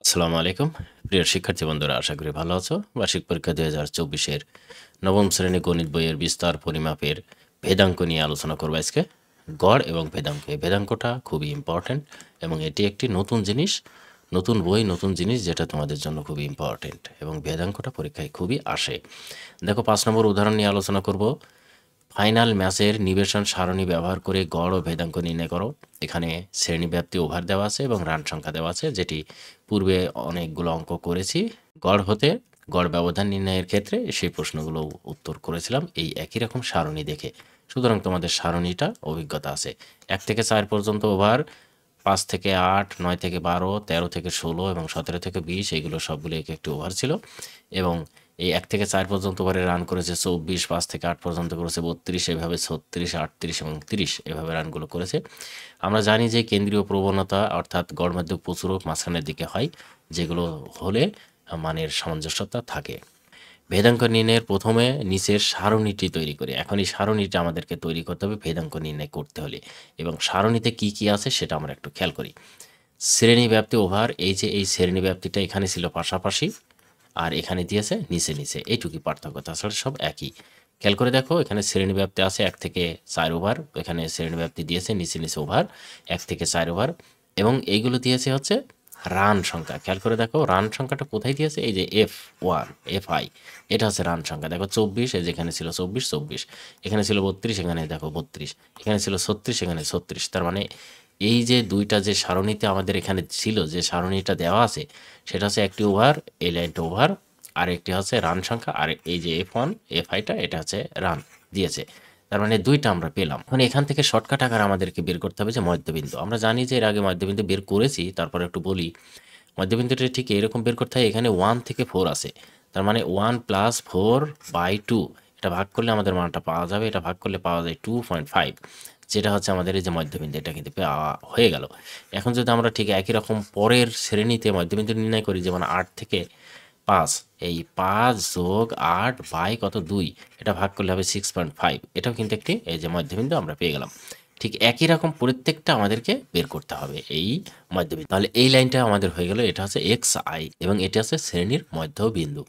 আসসালামু আলাইকুম প্রিয় শিক্ষার্থী বন্ধুরা, আশা করি ভালো আছো। বার্ষিক পরীক্ষা 2024-এর নবম শ্রেণী গণিত বইয়ের বিস্তার পরিমাপের ভেদাঙ্ক নিয়ে আলোচনা করব আজকে। গড় এবং ভেদাঙ্ক, এই ভেদাঙ্কটা খুবই ইম্পর্ট্যান্ট এবং এটি একটি নতুন জিনিস, নতুন বই, নতুন জিনিস, যেটা তোমাদের জন্য খুবই ইম্পর্ট্যান্ট এবং ভেদাঙ্কটা পরীক্ষায় খুবই আসে। দেখো, 5 নম্বর উদাহরণ নিয়ে আলোচনা করব। ফাইনাল ম্যাচের নিবেশন সারণী ব্যবহার করে গড় ও ভেদাঙ্ক নির্ণয় করো। এখানে শ্রেণীব্যাপ্তি ওভার দেওয়া আছে এবং রান সংখ্যা দেওয়া আছে, যেটি পূর্বে অনেকগুলো অঙ্ক করেছি। গড় হতে গড় ব্যবধান নির্ণয়ের ক্ষেত্রে সেই প্রশ্নগুলো উত্তর করেছিলাম এই একই রকম সারণী দেখে। সুতরাং তোমাদের সারণীটা অভিজ্ঞতা আছে। 1 থেকে 4 পর্যন্ত ওভার, 5 থেকে 8, 9 থেকে 12, 13 থেকে 16 এবং 17 থেকে 20, এইগুলো সবগুলো একটি ওভার ছিল। এবং এই 1 থেকে 4 পর্যন্ত ওভারে রান করেছে 24, 5 থেকে 8 পর্যন্ত করেছে 32, এভাবে 36, 38 এবং 30 এভাবে রানগুলো করেছে। আমরা জানি যে কেন্দ্রীয় প্রবণতা অর্থাৎ গড় মধ্যক প্রচুরক মাঝখানের দিকে হয়, যেগুলো হলে মানের সামঞ্জস্যতা থাকে। ভেদাঙ্ক নির্ণয়ের প্রথমে নিচের সারণীটি তৈরি করি। এখন এই সারণীটা আমাদেরকে তৈরি করতে হবে ভেদাঙ্ক নির্ণয় করতে হলে, এবং সারণীতে কি কি আছে সেটা আমরা একটু খেয়াল করি। শ্রেণী ব্যাপ্তি ওভার, এই যে এই শ্রেণী ব্যাপ্তিটা এখানে ছিল পাশাপাশি আর এখানে দিয়েছে নিচে নিচে, এইটুকুই পার্থক্য, তাছাড়া সব একই। খেয়াল করে দেখো, এখানে শ্রেণী ব্যাপ্তি আছে 1 থেকে 4 ওভার, এখানে শ্রেণী ব্যাপ্তি দিয়েছে নিচে নিচে ওভার 1 থেকে 4 ওভার, এবং এইগুলো দিয়েছে হচ্ছে রান সংখ্যা। খেয়াল করে দেখো রান সংখ্যাটা কোথায় দিয়েছে, এই যে F1 FI, এটা হচ্ছে রান সংখ্যা। দেখো 24, এই যেখানে ছিল 24, 24, এখানে ছিল 32, এখানে দেখো 32, এখানে ছিল 36, এখানে 36। তার মানে এই যে দুইটা যে সারণীতে আমাদের এখানে ছিল, যে সারণীটা দেওয়া আছে, সেটা হচ্ছে একটি ওভার, এই লাইনটা ওভার, আর একটি হচ্ছে রান সংখ্যা, আর এই যে F1 FIটা এটা হচ্ছে রান দিয়েছে। তার মানে দুইটা আমরা পেলাম। এখন এখান থেকে শর্টকাট আকার আমাদেরকে বের করতে হবে যে মধ্যবিন্দু। আমরা জানি যে এর আগে মধ্যবিন্দু বের করেছি, তারপর একটু বলি। মধ্যবিন্দুটা ঠিক এরকম বের করতে হয়। এখানে 1 থেকে 4 আছে, তার মানে 1 + 4/2, এটা ভাগ করলে আমাদের মানটা পাওয়া যাবে। এটা ভাগ করলে পাওয়া যায় 2.5, যেটা হচ্ছে আমাদের এই যে মধ্যবিন্দু, এটা কিন্তু পাওয়া হয়ে গেল। এখন যদি আমরা ঠিক একই রকম পরের শ্রেণীতে মধ্যবিন্দু নির্ণয় করি, যেমন 8 থেকে 5, এই 5 + 8 বাই কত 2, এটা ভাগ করলে হবে 6.5, এটাও কিন্তু একটি এই যে মধ্যবিন্দু আমরা পেয়ে গেলাম। ঠিক একই রকম প্রত্যেকটা আমাদেরকে বের করতে হবে এই মধ্যবিন্দু। তাহলে এই লাইনটা আমাদের হয়ে গেল, এটা হচ্ছে XI এবং এটা হচ্ছে শ্রেণীর মধ্যবিন্দু।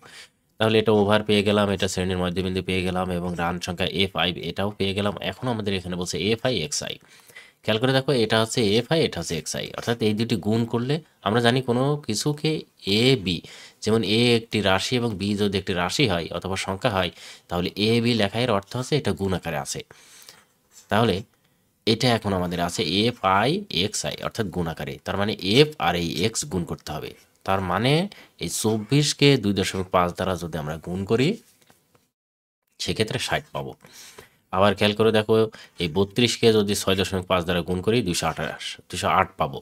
তাহলে এটা ওভার পেয়ে গেলাম, এটা শ্রেণীর মধ্যবিন্দু পেয়ে গেলাম, এবং রান সংখ্যা F5 এটাও পেয়ে গেলাম। এখন আমাদের এখানে বলছে FI XI। খেয়াল করে দেখো, এটা হচ্ছে FI, এটা হচ্ছে XI, অর্থাৎ এই দুটি গুণ করলে আমরা জানি কোনো কিছুকে A B, যেমন A একটি রাশি এবং B যদি একটি রাশি হয় অথবা সংখ্যা হয়, তাহলে A B লেখা এর অর্থ হচ্ছে এটা গুণ আকারে আছে। তাহলে এটা এখন আমাদের আছে FI XI, অর্থাৎ গুণ আকারে। তার মানে F আর এই X গুণ করতে হবে। তার মানে এই 24কে 2.5 দ্বারা যদি আমরা গুণ করি, সেক্ষেত্রে 60 পাবো। আবার খেয়াল করে দেখো, এই 32কে যদি 6.5 দ্বারা গুণ করি 208 পাবো।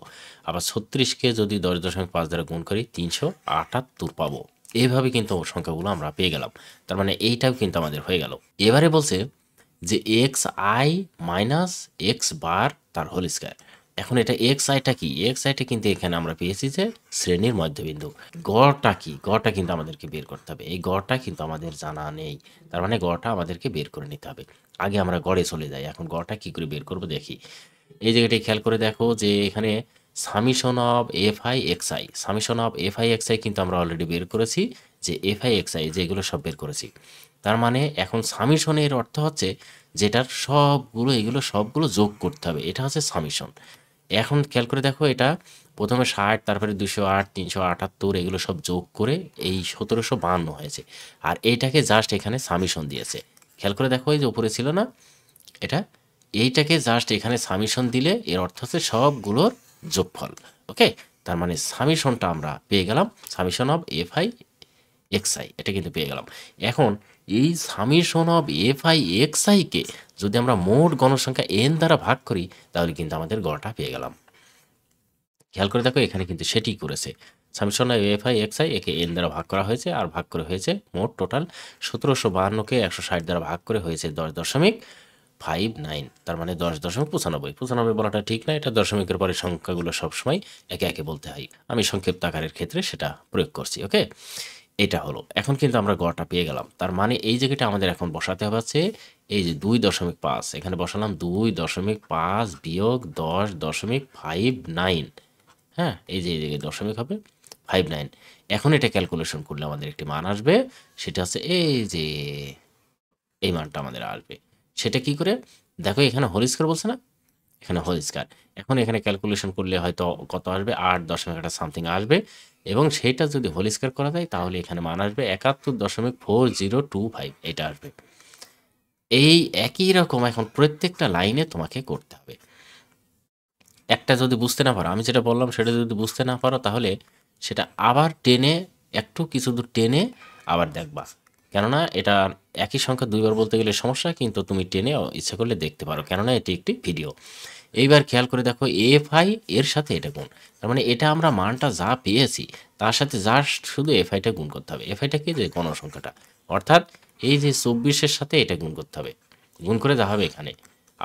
আবার 36কে যদি 10.5 দ্বারা গুণ করি 378 পাবো। এইভাবে কিন্তু সংখ্যাগুলো আমরা পেয়ে গেলাম। তার মানে এইটাও কিন্তু আমাদের হয়ে গেল। এবারে বলছে যে XI - X বার তার হোল স্কয়ার। এখন এটা XIটা কি? XIটা কিন্তু এখানে আমরা পেয়েছি যে শ্রেণীর মধ্যবিন্দু। গড়টা কি? গড়টা কিন্তু আমাদেরকে বের করতে হবে। এই গড়টা কিন্তু আমাদের জানা নেই। তার মানে গড়টা আমাদেরকে বের করে নিতে হবে। আগে আমরা গড়ে চলে যাই, এখন গড়টা কি করে বের করব দেখি। এই জায়গাটায় খেয়াল করে দেখো যে এখানে summation of FI XI, summation of FI XI কিন্তু আমরা অলরেডি বের করেছি, যে FI XI যেগুলো সব বের করেছি। তার মানে এখন সামেশনের অর্থ হচ্ছে যেটার সবগুলো, এগুলো সবগুলো যোগ করতে হবে, এটা হচ্ছে সামেশন। এখন খেয়াল করে দেখো, এটা প্রথমে 60, তারপরে 208, 378, এগুলো সব যোগ করে এই 1752 হয়েছে। আর এইটাকে জাস্ট এখানে সামেশন দিয়েছে। খেয়াল করে দেখো, এই যে উপরে ছিল না এটা, এইটাকে জাস্ট এখানে সামেশন দিলে এর অর্থ হচ্ছে সবগুলোর যোগফল। ওকে, তার মানে সামেশনটা আমরা পেয়ে গেলাম, সামেশন অফ FI XI, এটা কিন্তু পেয়ে গেলাম। এখন এই সামেশন অফ FI XI কে যদি আমরা মোট গণসংখ্যা n দ্বারা ভাগ করি, তাহলে কিন্তু আমাদের গড়টা পেয়ে গেলাম। খেয়াল করে দেখো, এখানে কিন্তু সেটিই করেছে। সামেশন অফ FI XI একে n দ্বারা ভাগ করা হয়েছে, আর ভাগ করে হয়েছে মোট টোটাল 1752কে 160 দ্বারা ভাগ করে হয়েছে 10.59, তার মানে 10.95। 95 বলাটা ঠিক না, এটা দশমিকের পরে সংখ্যাগুলো সবসময় একে একে বলতে হয়। আমি সংক্ষিপ্ত আকারের ক্ষেত্রে সেটা প্রয়োগ করছি। ওকে, এটা হলো। এখন কিন্তু আমরা গড়টা পেয়ে গেলাম। তার মানে এই জায়গাটা আমাদের এখন বসাতে হবে হচ্ছে এই যে 2.5, এখানে বসালাম 2.5 বিয়োগ 10.59। হ্যাঁ, এই যে এই জায়গায় দশমিক হবে, 59। এখন এটা ক্যালকুলেশন করলে আমাদের একটি মান আসবে, সেটা হচ্ছে এই যে এই মানটা আমাদের আসবে। সেটা কি করে দেখো, এখানে হোল স্কয়ার বলছে না, এখানে হোল স্কয়ার। এখন এখানে ক্যালকুলেশন করলে হয়তো কত আসবে, 8 একটা সামথিং আসবে, এবং সেইটা যদি হোল স্কয়ার করা যায় তাহলে এখানে মান আসবে 71.4025, এটা আসবে। এই একই রকম এখন প্রত্যেকটা লাইনে তোমাকে করতে হবে। একটা যদি বুঝতে না পারো, আমি যেটা বললাম সেটা যদি বুঝতে না পারো, তাহলে সেটা আবার টেনে, একটু কিছু দূর টেনে আবার দেখবা। কেননা এটা একই সংখ্যা দুইবার বলতে গেলে সমস্যা, কিন্তু তুমি টেনে ইচ্ছা করলে দেখতে পারো, কেননা এটি একটি ভিডিও। এইবার খেয়াল করে দেখো, এফ আই এর সাথে এটা গুণ, তার মানে এটা আমরা মানটা যা পেয়েছি তার সাথে জাস্ট শুধু এফ আইটা গুণ করতে হবে। এফ আইটা কি, যে গণসংখ্যাটা, অর্থাৎ এই যে 24-এর সাথে এটা গুণ করতে হবে, গুণ করে যা হবে এখানে।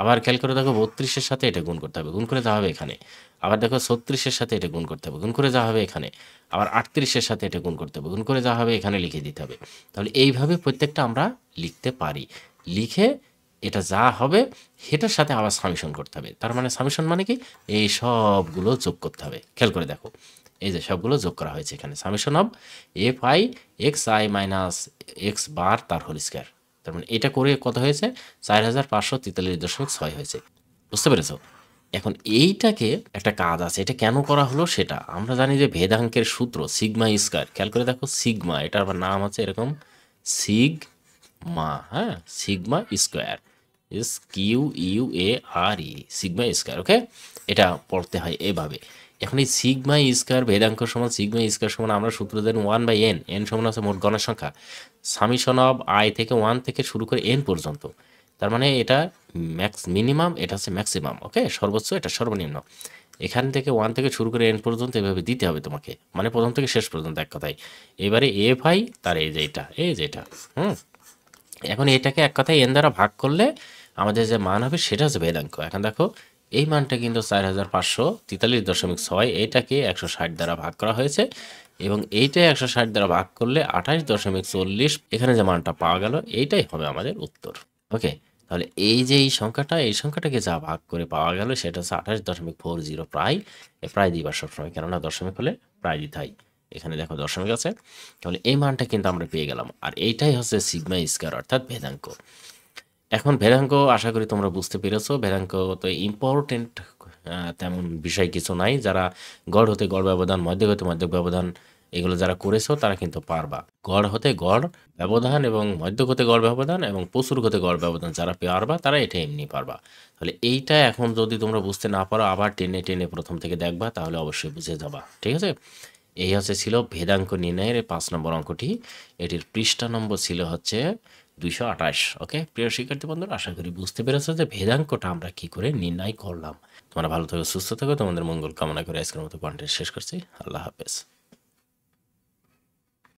আবার খেয়াল করে দেখো, 32-এর সাথে এটা গুণ করতে হবে, গুণ করে যা হবে এখানে। আবার দেখো 36-এর সাথে এটা গুণ করতে হবে, গুণ করে যা হবে এখানে। আবার 38-এর সাথে এটা গুণ করতে হবে, গুণ করে যা হবে এখানে লিখে দিতে হবে। তাহলে এইভাবে প্রত্যেকটা আমরা লিখতে পারি। লিখে এটা যা হবে সেটার সাথে আবার সামেশন করতে হবে। তার মানে সামেশন মানে কি, এই সবগুলো যোগ করতে হবে। খেয়াল করে দেখো, এই যে সবগুলো যোগ করা হয়েছে এখানে, summation of f i x i minus x bar তার হোল স্কয়ার। তার মানে এটা করে কত হয়েছে, 4543.6 হয়েছে। বুঝতে পেরেছো? এখন এইটাকে একটা কাজ আছে, এটা কেন করা হলো সেটা আমরা জানি, যে ভেদাঙ্কের সূত্র সিগমা স্কয়ার। খেয়াল করে দেখো, সিগমা, এটার আবার নাম আছে এরকম, সিগমা, হ্যাঁ, sigma square, SQUARE, sigma square. Okay, এটা পড়তে হয় এভাবে। এখন এই সিগমা স্কয়ার ভেদাঙ্ক সমান সিগমা স্কয়ার সমান, আমরা সূত্র দেন 1/n, এন সমান আছে মোট গণের সংখ্যা, সামিশন অফ আই থেকে 1 থেকে শুরু করে n পর্যন্ত। তার মানে এটা মিনিমাম, এটা হচ্ছে ম্যাক্সিমাম। ওকে, সর্বোচ্চ, এটা সর্বনিম্ন। এখান থেকে 1 থেকে শুরু করে n পর্যন্ত এভাবে দিতে হবে তোমাকে, মানে প্রথম থেকে শেষ পর্যন্ত এক কথায়। এবারে এফ আই তার এই যে এটা এখন এটাকে এক কথায় n দ্বারা ভাগ করলে আমাদের যে মান হবে সেটা হচ্ছে ভেদাঙ্ক। এখন দেখো, এই মানটা কিন্তু 4543.6, এটাকে 160 দ্বারা ভাগ করা হয়েছে, এবং এইটা 160 দ্বারা ভাগ করলে 28.40, এখানে যে মানটা পাওয়া গেল এইটাই হবে আমাদের উত্তর। ওকে, তাহলে এই যে এই সংখ্যাটা, এই সংখ্যাটাকে যা ভাগ করে পাওয়া গেল সেটা হচ্ছে 28.40, প্রায়। প্রায় দিবার সবসময়, কেননা দশমিক হলে প্রায় দিতে হয়। এখানে দেখো দশমিক আছে, তাহলে এই মানটা কিন্তু আমরা পেয়ে গেলাম। আর এইটাই হচ্ছে সিগমা স্কয়ার, অর্থাৎ ভেদাঙ্ক। এখন ভেদাঙ্ক আশা করি তোমরা বুঝতে পেরেছো। ভেদাঙ্ক তো ইম্পর্টেন্ট তেমন বিষয় কিছু নাই। যারা গড় হতে গড় ব্যবধান, মধ্যক হতে মধ্যক ব্যবধান, এগুলো যারা করেছো তারা কিন্তু পারবা। গড় হতে গড় ব্যবধান এবং মধ্যক হতে গড় ব্যবধান এবং প্রচুর হতে গড় ব্যবধান যারা পারবা তারা এটা এমনি পারবা। তাহলে এইটা এখন যদি তোমরা বুঝতে না পারো, আবার টেনে টেনে প্রথম থেকে দেখবা, তাহলে অবশ্যই বুঝে যাবা। ঠিক আছে, এই ছিল ভেদাঙ্ক নির্ণয়ের 5 নম্বর অঙ্কটি। এটির পৃষ্ঠা নম্বর ছিল হচ্ছে 228। ওকে, প্রিয় শিক্ষার্থী বন্ধুরা, আশা করি বুঝতে পেরেছো যে ভেদাঙ্কটা আমরা কি করে নির্ণয় করলাম। তোমরা ভালো থাকো, সুস্থ থাকো, তোমাদের মঙ্গল কামনা করে আজকের মতো কন্টেন্ট শেষ করছি। আল্লাহ হাফেজ।